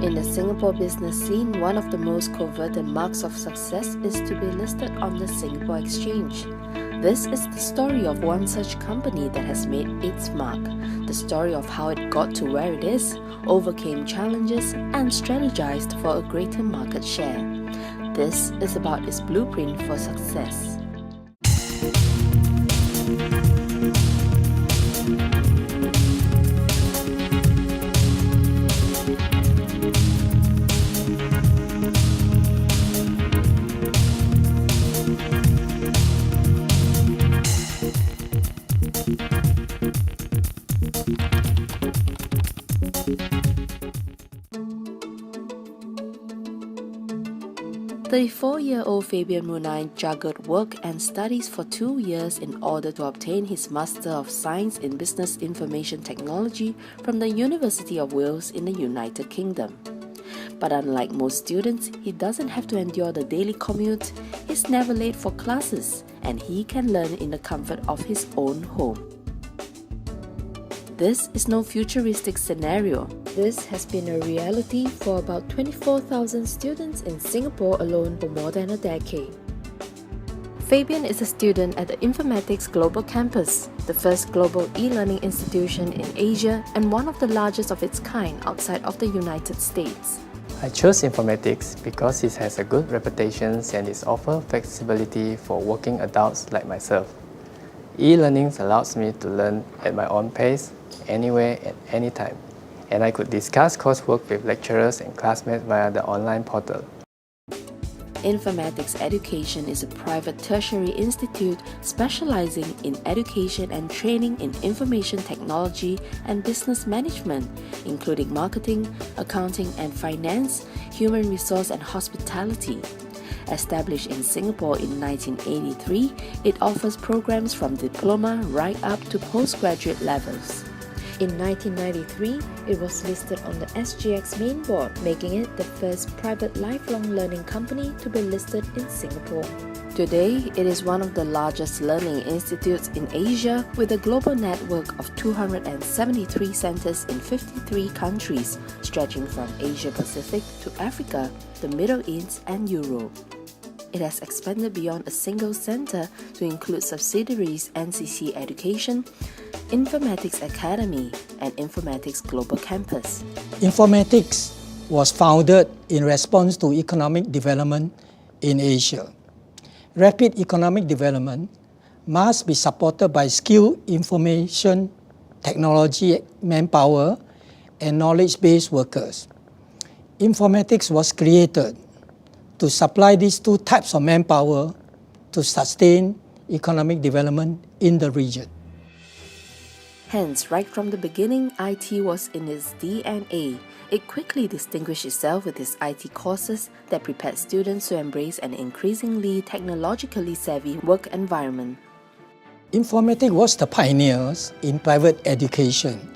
In the Singapore business scene, one of the most coveted marks of success is to be listed on the Singapore Exchange. This is the story of one such company that has made its mark, the story of how it got to where it is, overcame challenges, and strategized for a greater market share. This is about its blueprint for success. The 34-year-old Fabian Munai juggled work and studies for 2 years in order to obtain his Master of Science in Business Information Technology from the University of Wales in the United Kingdom. But unlike most students, he doesn't have to endure the daily commute, he's never late for classes, and he can learn in the comfort of his own home. This is no futuristic scenario. This has been a reality for about 24,000 students in Singapore alone for more than a decade. Fabian is a student at the Informatics Global Campus, the first global e-learning institution in Asia and one of the largest of its kind outside of the United States. I chose informatics because it has a good reputation and it offers flexibility for working adults like myself. E-learning allows me to learn at my own pace, anywhere at any time, and I could discuss coursework with lecturers and classmates via the online portal. Informatics Education is a private tertiary institute specializing in education and training in information technology and business management, including marketing, accounting and finance, human resource and hospitality. Established in Singapore in 1983, it offers programs from diploma right up to postgraduate levels. In 1993, it was listed on the SGX main board, making it the first private lifelong learning company to be listed in Singapore. Today, it is one of the largest learning institutes in Asia with a global network of 273 centers in 53 countries, stretching from Asia Pacific to Africa, the Middle East and Europe. It has expanded beyond a single center to include subsidiaries NCC Education, Informatics Academy, and Informatics Global Campus. Informatics was founded in response to economic development in Asia. Rapid economic development must be supported by skilled information technology manpower and knowledge-based workers. Informatics was created to supply these two types of manpower to sustain economic development in the region. Hence, right from the beginning, IT was in its DNA. It quickly distinguished itself with its IT courses that prepared students to embrace an increasingly technologically savvy work environment. Informatics was the pioneers in private education,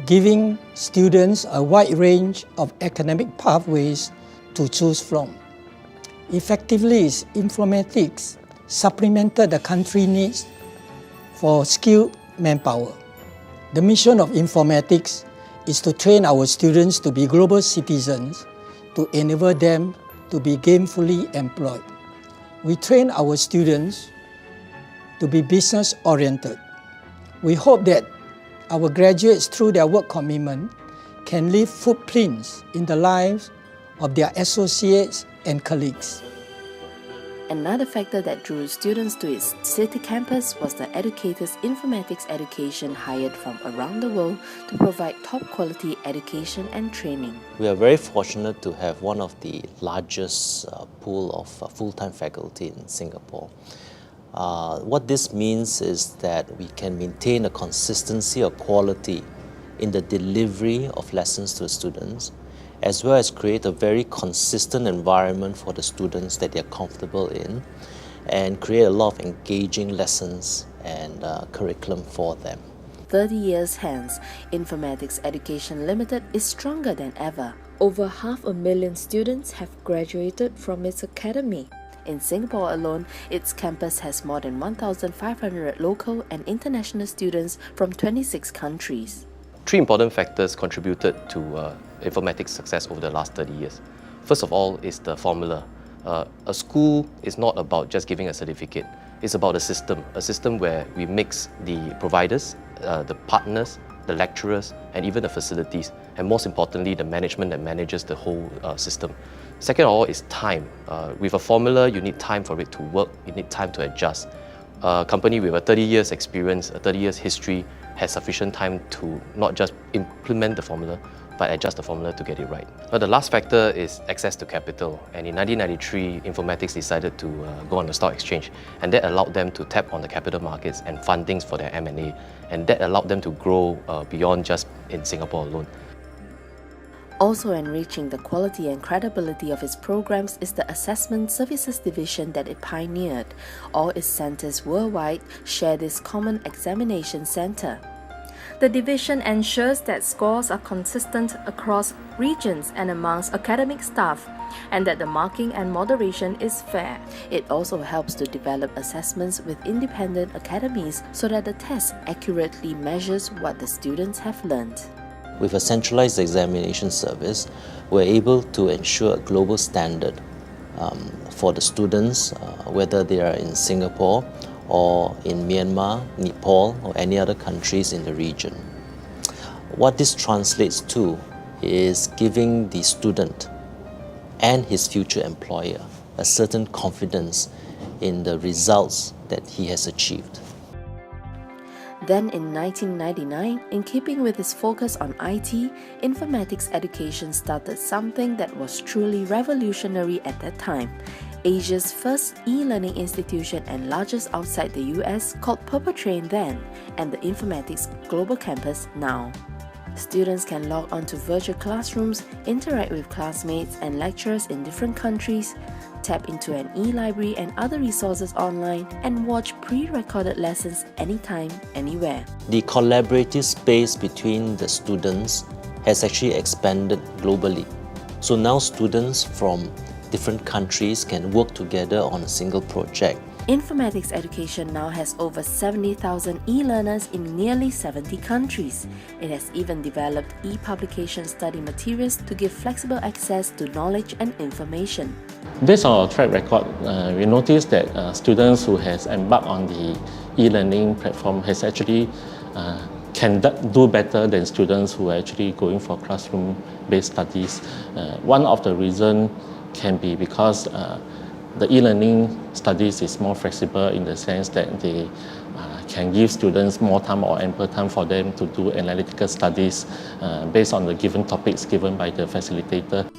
giving students a wide range of academic pathways to choose from. Effectively, informatics supplemented the country's needs for skilled manpower. The mission of informatics is to train our students to be global citizens, to enable them to be gainfully employed. We train our students to be business-oriented. We hope that our graduates, through their work commitment, can leave footprints in the lives of their associates and colleagues. Another factor that drew students to its city campus was the educators Informatics Education hired from around the world to provide top-quality education and training. We are very fortunate to have one of the largest pool of full-time faculty in Singapore. What this means is that we can maintain a consistency of quality in the delivery of lessons to the students, as well as create a very consistent environment for the students that they are comfortable in, and create a lot of engaging lessons and curriculum for them. 30 years hence, Informatics Education Limited is stronger than ever. Over 500,000 students have graduated from its academy. In Singapore alone, its campus has more than 1,500 local and international students from 26 countries. Three important factors contributed to informatics success over the last 30 years. First of all is the formula. A school is not about just giving a certificate. It's about a system where we mix the providers, the partners, the lecturers, and even the facilities, and most importantly, the management that manages the whole system. Second of all is time. With a formula, you need time for it to work, you need time to adjust. A company with a 30 years experience, a 30 years history, has sufficient time to not just implement the formula, but adjust the formula to get it right. But the last factor is access to capital. And in 1993, Informatics decided to go on the stock exchange, and that allowed them to tap on the capital markets and fundings for their M&A, and that allowed them to grow beyond just in Singapore alone. Also enriching the quality and credibility of its programs is the Assessment Services division that it pioneered. All its centers worldwide share this common examination center. The division ensures that scores are consistent across regions and amongst academic staff, and that the marking and moderation is fair. It also helps to develop assessments with independent academies so that the test accurately measures what the students have learned. With a centralized examination service, we're able to ensure a global standard for the students, whether they are in Singapore or in Myanmar, Nepal, or any other countries in the region. What this translates to is giving the student and his future employer a certain confidence in the results that he has achieved. Then in 1999, in keeping with its focus on IT, informatics education started something that was truly revolutionary at that time. Asia's first e-learning institution and largest outside the US, called Purple-Train then, and the Informatics Global Campus now. Students can log on to virtual classrooms, interact with classmates and lecturers in different countries, tap into an e-library and other resources online, and watch pre-recorded lessons anytime, anywhere. The collaborative space between the students has actually expanded globally. So now students from different countries can work together on a single project. Informatics education now has over 70,000 e-learners in nearly 70 countries. It has even developed e-publication study materials to give flexible access to knowledge and information. Based on our track record, we noticed that students who has embarked on the e-learning platform has actually can do better than students who are actually going for classroom-based studies. One of the reasons can be because the e-learning studies is more flexible in the sense that they can give students more time or ample time for them to do analytical studies based on the given topics given by the facilitator.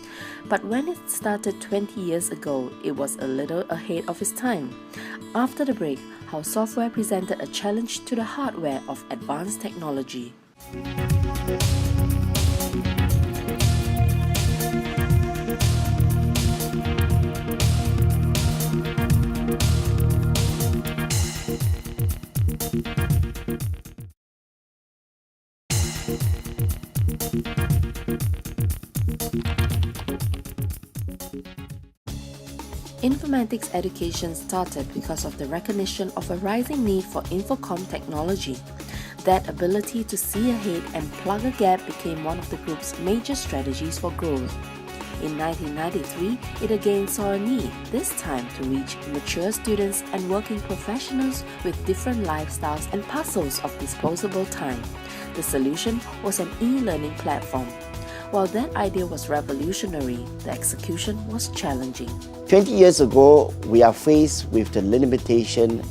But when it started 20 years ago, it was a little ahead of its time. After the break, how software presented a challenge to the hardware of advanced technology. Informatics education started because of the recognition of a rising need for infocom technology. That ability to see ahead and plug a gap became one of the group's major strategies for growth. In 1993, it again saw a need, this time to reach mature students and working professionals with different lifestyles and puzzles of disposable time. The solution was an e-learning platform. While that idea was revolutionary, the execution was challenging. 20 years ago, we are faced with the limitation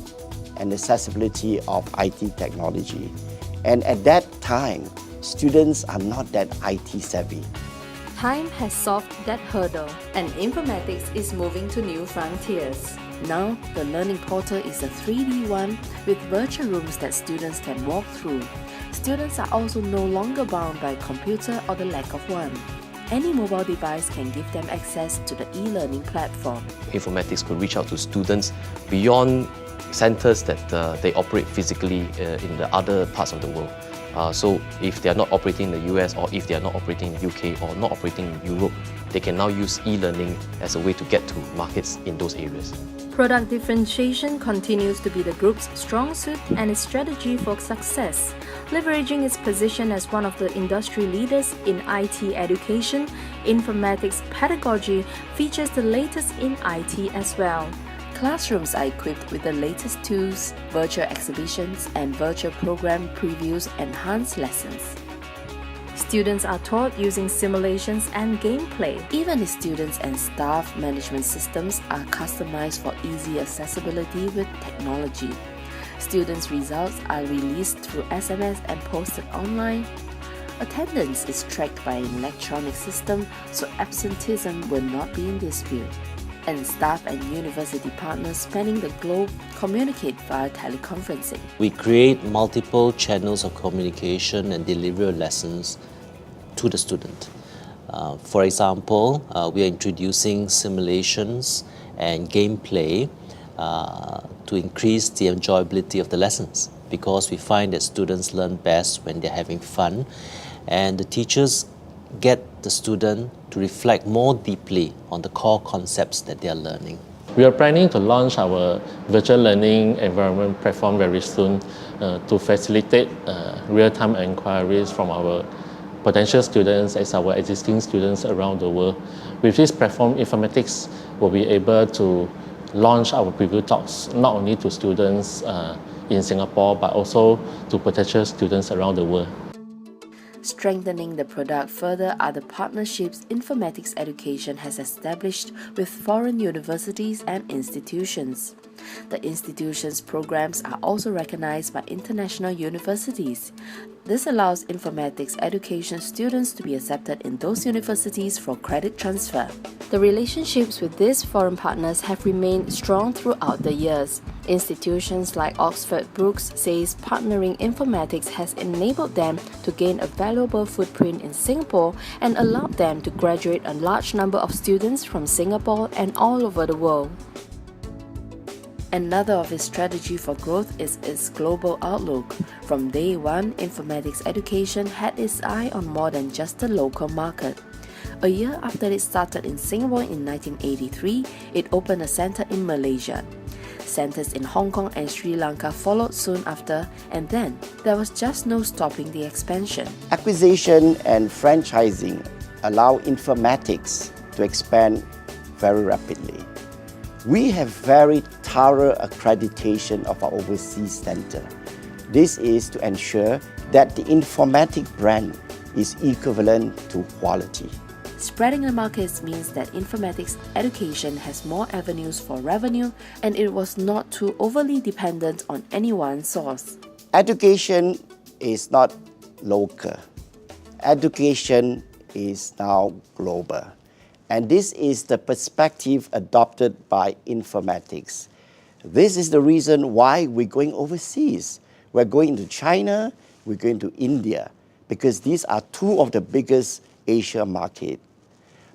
and accessibility of IT technology. And at that time, students are not that IT savvy. Time has solved that hurdle, and informatics is moving to new frontiers. Now, the learning portal is a 3D one with virtual rooms that students can walk through. Students are also no longer bound by a computer or the lack of one. Any mobile device can give them access to the e-learning platform. Informatics could reach out to students beyond centers that they operate physically in the other parts of the world. So if they are not operating in the US, or if they are not operating in the UK, or not operating in Europe, they can now use e-learning as a way to get to markets in those areas. Product differentiation continues to be the group's strong suit and its strategy for success. Leveraging its position as one of the industry leaders in IT education, informatics pedagogy features the latest in IT as well. Classrooms are equipped with the latest tools, virtual exhibitions, and virtual program previews enhance lessons. Students are taught using simulations and gameplay. Even the students and staff management systems are customized for easy accessibility with technology. Students' results are released through SMS and posted online. Attendance is tracked by an electronic system, so absenteeism will not be in dispute. And staff and university partners spanning the globe communicate via teleconferencing. We create multiple channels of communication and delivery of lessons to the student. For example, we are introducing simulations and gameplay to increase the enjoyability of the lessons, because we find that students learn best when they're having fun, and the teachers get the student to reflect more deeply on the core concepts that they are learning. We are planning to launch our virtual learning environment platform very soon to facilitate real-time inquiries from our potential students as our existing students around the world. With this platform, informatics will be able to launch our preview talks not only to students in Singapore but also to potential students around the world. Strengthening the product further are the partnerships informatics education has established with foreign universities and institutions. The institutions' programs are also recognized by international universities. This allows informatics education students to be accepted in those universities for credit transfer. The relationships with these foreign partners have remained strong throughout the years. Institutions like Oxford Brookes says partnering informatics has enabled them to gain a valuable footprint in Singapore and allowed them to graduate a large number of students from Singapore and all over the world. Another of its strategy for growth is its global outlook. From day one, informatics education had its eye on more than just the local market. A year after it started in Singapore in 1983, it opened a center in Malaysia. Centers in Hong Kong and Sri Lanka followed soon after, and then there was just no stopping the expansion. Acquisition and franchising allow informatics to expand very rapidly. We have very thorough accreditation of our overseas center. This is to ensure that the informatic brand is equivalent to quality. Spreading the markets means that informatics education has more avenues for revenue, and it was not too overly dependent on any one source. Education is not local. Education is now global. And this is the perspective adopted by informatics. This is the reason why we're going overseas. We're going to China, we're going to India, because these are two of the biggest Asia markets.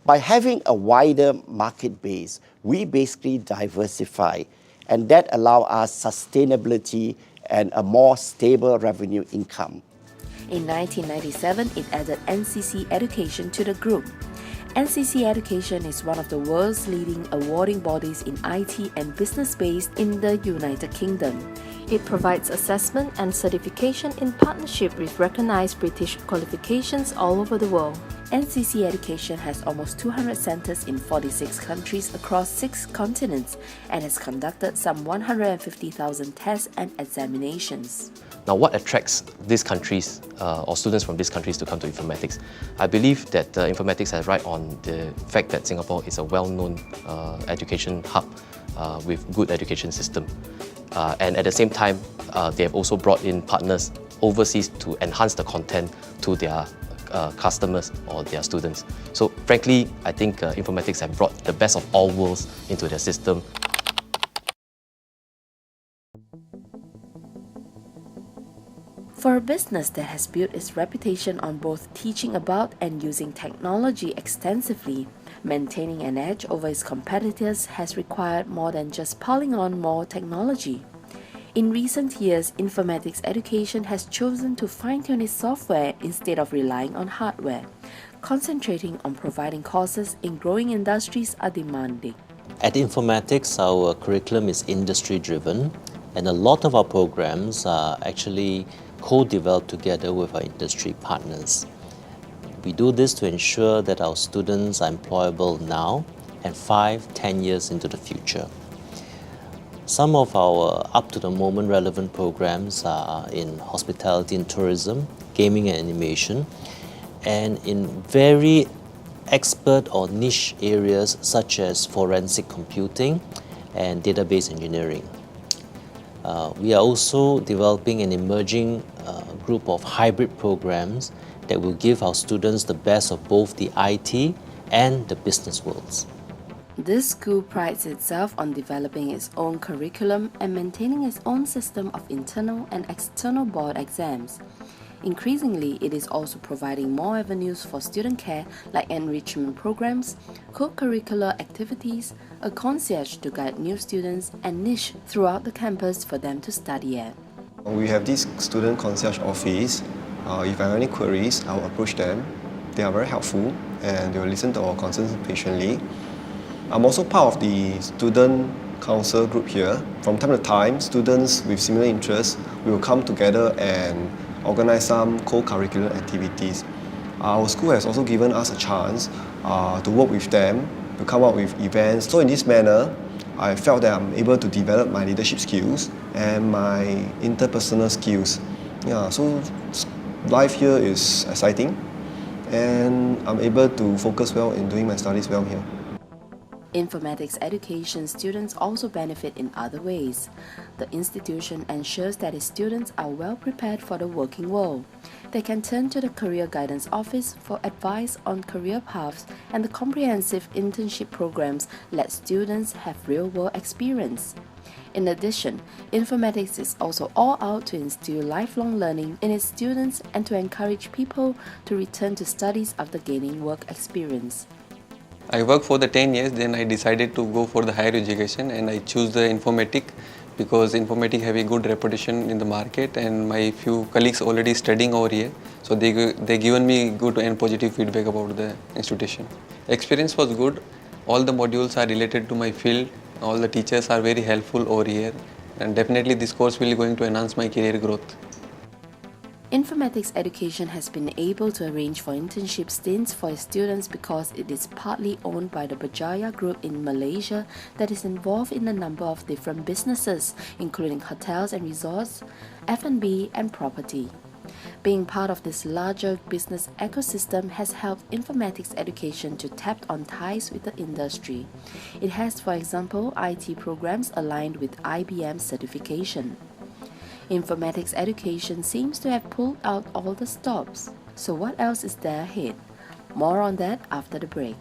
By having a wider market base, we basically diversify, and that allows us sustainability and a more stable revenue income. In 1997, it added NCC Education to the group. NCC Education is one of the world's leading awarding bodies in IT and business based in the United Kingdom. It provides assessment and certification in partnership with recognized British qualifications all over the world. NCC Education has almost 200 centers in 46 countries across 6 continents and has conducted some 150,000 tests and examinations. Now, what attracts these countries or students from these countries to come to informatics? I believe that informatics has right on the fact that Singapore is a well-known education hub with good education system. And at the same time, they have also brought in partners overseas to enhance the content to their customers or their students. So frankly, I think informatics have brought the best of all worlds into their system. For a business that has built its reputation on both teaching about and using technology extensively, maintaining an edge over its competitors has required more than just piling on more technology. In recent years, informatics education has chosen to fine-tune its software instead of relying on hardware. Concentrating on providing courses in growing industries are demanding. At informatics, our curriculum is industry-driven, and a lot of our programs are actually co-developed together with our industry partners. We do this to ensure that our students are employable now and 5-10 years into the future. Some of our up-to-the-moment relevant programs are in hospitality and tourism, gaming and animation, and in very expert or niche areas such as forensic computing and database engineering. We are also developing an emerging group of hybrid programs that will give our students the best of both the IT and the business worlds. This school prides itself on developing its own curriculum and maintaining its own system of internal and external board exams. Increasingly, it is also providing more avenues for student care like enrichment programs, co-curricular activities, a concierge to guide new students, and niche throughout the campus for them to study at. We have this student concierge office. If I have any queries, I will approach them. They are very helpful and they will listen to our concerns patiently. I'm also part of the student council group here. From time to time, students with similar interests will come together and organize some co-curricular activities. Our school has also given us a chance to work with them, to come up with events. So in this manner, I felt that I'm able to develop my leadership skills and my interpersonal skills. Yeah, so life here is exciting and I'm able to focus well in doing my studies well here. Informatics education students also benefit in other ways. The institution ensures that its students are well prepared for the working world. They can turn to the Career Guidance Office for advice on career paths, and the comprehensive internship programs let students have real-world experience. In addition, informatics is also all out to instill lifelong learning in its students and to encourage people to return to studies after gaining work experience. I worked for the 10 years, then I decided to go for the higher education and I choose the informatic because informatic have a good reputation in the market and my few colleagues already studying over here. So they given me good and positive feedback about the institution. Experience was good. All the modules are related to my field. All the teachers are very helpful over here and definitely this course will going to enhance my career growth. Informatics education has been able to arrange for internship stints for its students because it is partly owned by the Berjaya Group in Malaysia that is involved in a number of different businesses, including hotels and resorts, F&B, and property. Being part of this larger business ecosystem has helped informatics education to tap on ties with the industry. It has, for example, IT programs aligned with IBM certification. Informatics education seems to have pulled out all the stops. So what else is there ahead? More on that after the break.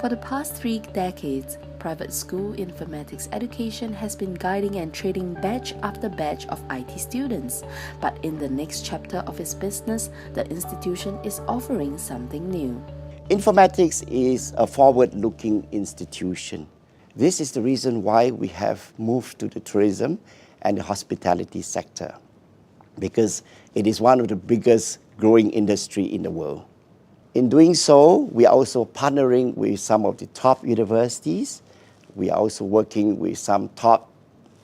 For the past 3 decades, private school informatics education has been guiding and training batch after batch of IT students. But in the next chapter of its business, the institution is offering something new. Informatics is a forward-looking institution. This is the reason why we have moved to the tourism and the hospitality sector, because it is one of the biggest growing industry in the world. In doing so, we are also partnering with some of the top universities. We are also working with some top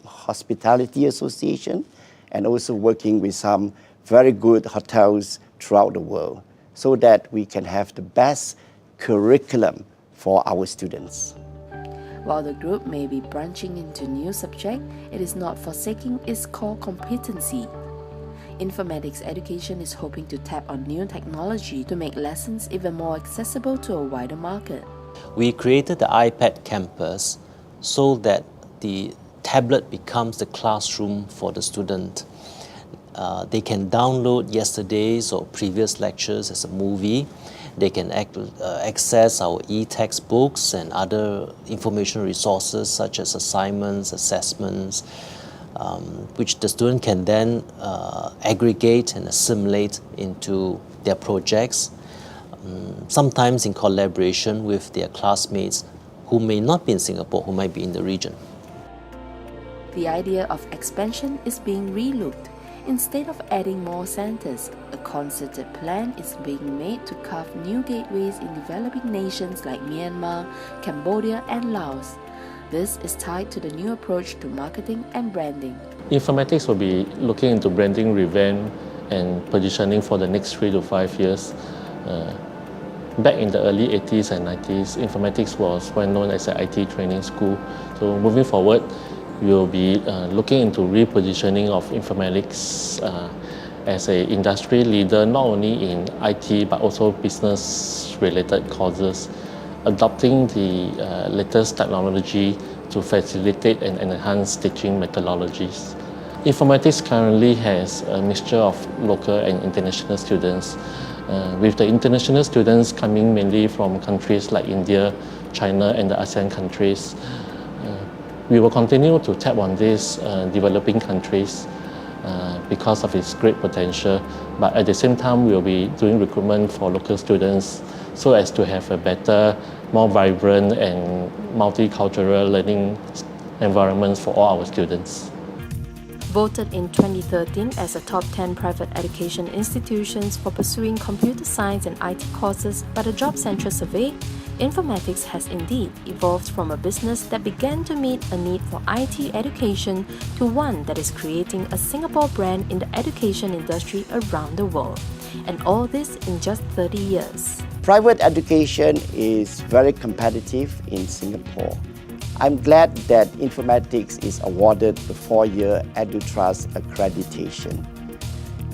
hospitality association and also working with some very good hotels throughout the world so that we can have the best curriculum for our students. While the group may be branching into new subjects, it is not forsaking its core competency. Informatics education is hoping to tap on new technology to make lessons even more accessible to a wider market. We created the iPad campus so that the tablet becomes the classroom for the student. They can download yesterday's or previous lectures as a movie. They can access our e-textbooks and other information resources such as assignments, assessments. which the student can then aggregate and assimilate into their projects, sometimes in collaboration with their classmates who may not be in Singapore, who might be in the region. The idea of expansion is being relooked. Instead of adding more centers, a concerted plan is being made to carve new gateways in developing nations like Myanmar, Cambodia, and Laos. This is tied to the new approach to marketing and branding. Informatics will be looking into branding revamp and positioning for the next 3 to 5 years. Back in the early 80s and 90s, informatics was well known as an IT training school. So moving forward, we will be looking into repositioning of informatics as an industry leader, not only in IT but also business-related courses, adopting the latest technology to facilitate and enhance teaching methodologies. Informatics currently has a mixture of local and international students, with the international students coming mainly from countries like India, China, and the ASEAN countries. We will continue to tap on these developing countries because of its great potential, but at the same time we will be doing recruitment for local students so as to have a better, more vibrant and multicultural learning environments for all our students. Voted in 2013 as a top 10 private education institutions for pursuing computer science and IT courses by the Job Central Survey, informatics has indeed evolved from a business that began to meet a need for IT education to one that is creating a Singapore brand in the education industry around the world. And all this in just 30 years. Private education is very competitive in Singapore. I'm glad that informatics is awarded the 4-year EduTrust accreditation.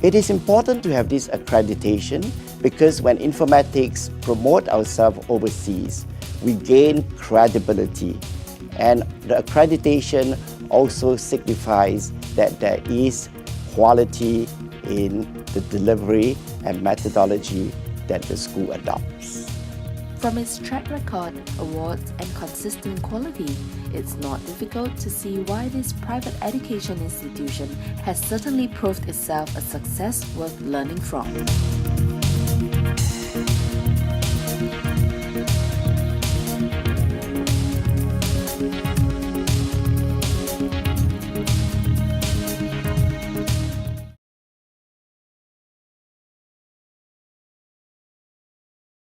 It is important to have this accreditation because when informatics promote ourselves overseas, we gain credibility. And the accreditation also signifies that there is quality in the delivery and methodology that the school adopts. From its track record, awards, and consistent quality, it's not difficult to see why this private education institution has certainly proved itself a success worth learning from.